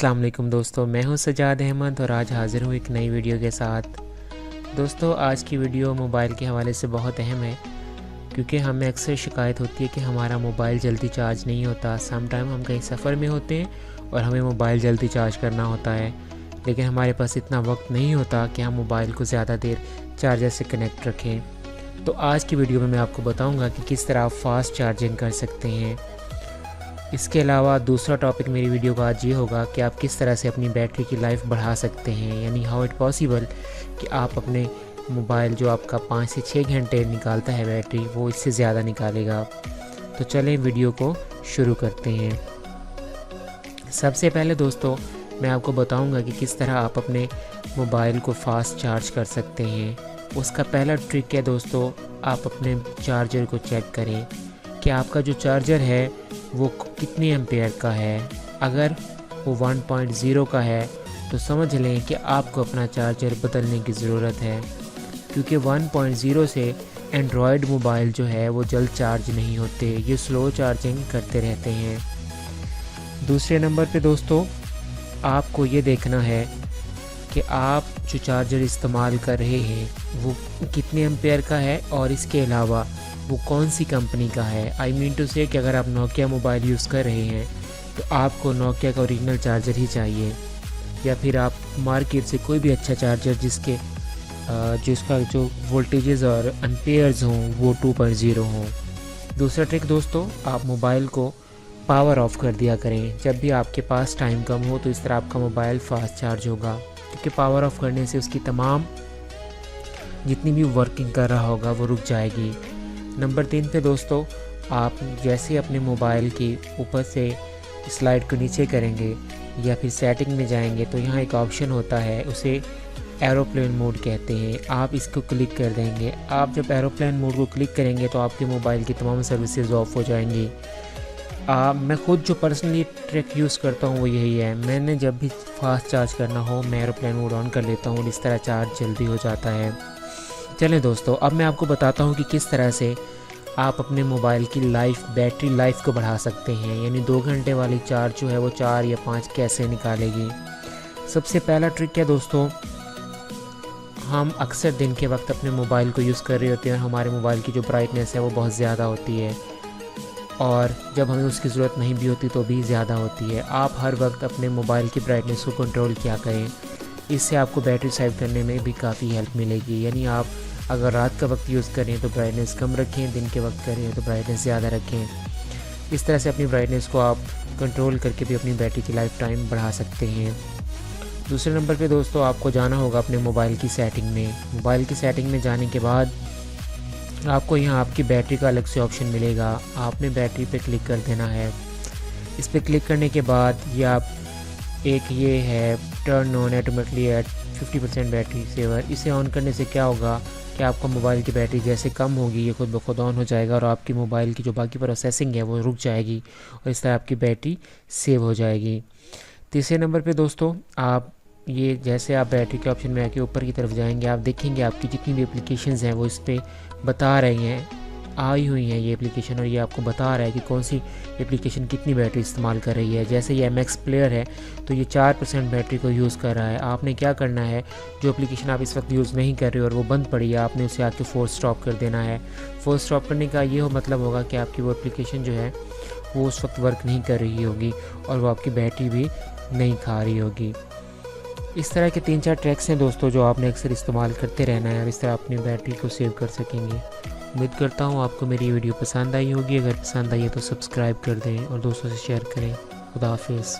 अस्सलाम वालेकुम दोस्तों, मैं हूं सजाद अहमद और आज हाज़िर हूं एक नई वीडियो के साथ। दोस्तों, आज की वीडियो मोबाइल के हवाले से बहुत अहम है क्योंकि हमें अक्सर शिकायत होती है कि हमारा मोबाइल जल्दी चार्ज नहीं होता। सम टाइम हम कहीं सफ़र में होते हैं और हमें मोबाइल जल्दी चार्ज करना होता है, लेकिन हमारे पास इतना वक्त नहीं होता कि हम मोबाइल को ज़्यादा देर चार्जर से कनेक्ट रखें। तो आज की वीडियो में मैं आपको बताऊँगा कि किस तरह आप फास्ट चार्जिंग कर सकते हैं। इसके अलावा दूसरा टॉपिक मेरी वीडियो का आज ये होगा कि आप किस तरह से अपनी बैटरी की लाइफ बढ़ा सकते हैं, यानी हाउ इट पॉसिबल कि आप अपने मोबाइल जो आपका 5 से 6 घंटे निकालता है बैटरी, वो इससे ज़्यादा निकालेगा। तो चलें वीडियो को शुरू करते हैं। सबसे पहले दोस्तों मैं आपको बताऊंगा कि किस तरह आप अपने मोबाइल को फास्ट चार्ज कर सकते हैं। उसका पहला ट्रिक है दोस्तों, आप अपने चार्जर को चेक करें कि आपका जो चार्जर है वो कितनी एम्पेयर का है। अगर वो 1.0 का है तो समझ लें कि आपको अपना चार्जर बदलने की ज़रूरत है, क्योंकि 1.0 से एंड्रॉयड मोबाइल जो है वो जल्द चार्ज नहीं होते, ये स्लो चार्जिंग करते रहते हैं। दूसरे नंबर पे दोस्तों आपको ये देखना है कि आप जो चार्जर इस्तेमाल कर रहे हैं वो कितने एम्पेयर का है और इसके अलावा वो कौन सी कंपनी का है। आई मीन टू से कि अगर आप नोकिया मोबाइल यूज़ कर रहे हैं तो आपको नोकिया का ओरिजिनल चार्जर ही चाहिए, या फिर आप मार्केट से कोई भी अच्छा चार्जर जिसका जो वोल्टेजेस और एम्पेयर्स हों वो 2.0 हों। दूसरा ट्रिक दोस्तों, आप मोबाइल को पावर ऑफ कर दिया करें जब भी आपके पास टाइम कम हो, तो इस तरह आपका मोबाइल फास्ट चार्ज होगा, क्योंकि पावर ऑफ करने से उसकी तमाम जितनी भी वर्किंग कर रहा होगा वो रुक जाएगी। नंबर 3 पे दोस्तों, आप जैसे अपने मोबाइल के ऊपर से स्लाइड को नीचे करेंगे या फिर सेटिंग में जाएंगे तो यहाँ एक ऑप्शन होता है, उसे एरोप्लेन मोड कहते हैं। आप इसको क्लिक कर देंगे। आप जब एरोप्लेन मोड को क्लिक करेंगे तो आपके मोबाइल की तमाम सर्विसेज ऑफ हो जाएंगी। मैं खुद जो पर्सनली ट्रिक यूज़ करता हूँ वो यही है, मैंने जब भी फास्ट चार्ज करना हो मैं एरोप्लेन मोड ऑन कर लेता हूँ, इस तरह चार्ज जल्दी हो जाता है। चलें दोस्तों, अब मैं आपको बताता हूँ कि किस तरह से आप अपने मोबाइल की बैटरी लाइफ को बढ़ा सकते हैं, यानी 2 घंटे वाली चार्ज जो है वो 4 या 5 कैसे निकालेगी। सबसे पहला ट्रिक है दोस्तों, हम अक्सर दिन के वक्त अपने मोबाइल को यूज़ कर रहे होते हैं और हमारे मोबाइल की जो ब्राइटनेस है वो बहुत ज़्यादा होती है, और जब हमें उसकी ज़रूरत नहीं भी होती तो भी ज़्यादा होती है। आप हर वक्त अपने मोबाइल की ब्राइटनेस को कंट्रोल किया करें, इससे आपको बैटरी सेव करने में भी काफ़ी हेल्प मिलेगी। यानी आप अगर रात का वक्त यूज़ करें तो ब्राइटनेस कम रखें, दिन के वक्त करें तो ब्राइटनेस ज़्यादा रखें। इस तरह से अपनी ब्राइटनेस को आप कंट्रोल करके भी अपनी बैटरी की लाइफ टाइम बढ़ा सकते हैं। दूसरे नंबर पे दोस्तों आपको जाना होगा अपने मोबाइल की सेटिंग में। मोबाइल की सेटिंग में जाने के बाद आपको यहाँ आपकी बैटरी का अलग से ऑप्शन मिलेगा, आपने बैटरी पे क्लिक कर देना है। इस पर क्लिक करने के बाद ये है turn on automatically at 50% battery saver. इसे ऑन करने से क्या होगा कि आपका मोबाइल की बैटरी जैसे कम होगी ये खुद ब खुद ऑन हो जाएगा और आपकी मोबाइल की जो बाकी प्रोसेसिंग है वो रुक जाएगी और इस तरह आपकी बैटरी सेव हो जाएगी। तीसरे नंबर पे दोस्तों जैसे आप बैटरी के ऑप्शन में आके ऊपर की तरफ जाएंगे, आप देखेंगे आपकी जितनी भी एप्लीकेशंस हैं वो इस पर बता रही हैं, आई हुई हैं ये एप्लीकेशन, और ये आपको बता रहा है कि कौन सी एप्लीकेशन कितनी बैटरी इस्तेमाल कर रही है। जैसे ये MX प्लेयर है तो ये 4% बैटरी को यूज़ कर रहा है। आपने क्या करना है, जो एप्लीकेशन आप इस वक्त यूज़ नहीं कर रहे हो और वो बंद पड़ी है, आपने उसे आके फोर्स स्टॉप कर देना है। फोर्स स्टॉप करने का ये मतलब होगा कि आपकी वो एप्लीकेशन जो है वो उस वक्त वर्क नहीं कर रही होगी और वो आपकी बैटरी भी नहीं खा रही होगी। इस तरह के 3-4 ट्रैक्स हैं दोस्तों जो आपने अक्सर इस्तेमाल करते रहना है और इस तरह अपनी बैटरी को सेव कर सकेंगे। उम्मीद करता हूँ आपको मेरी वीडियो पसंद आई होगी। अगर पसंद आई है तो सब्सक्राइब कर दें और दोस्तों से शेयर करें। खुदा हाफिज़।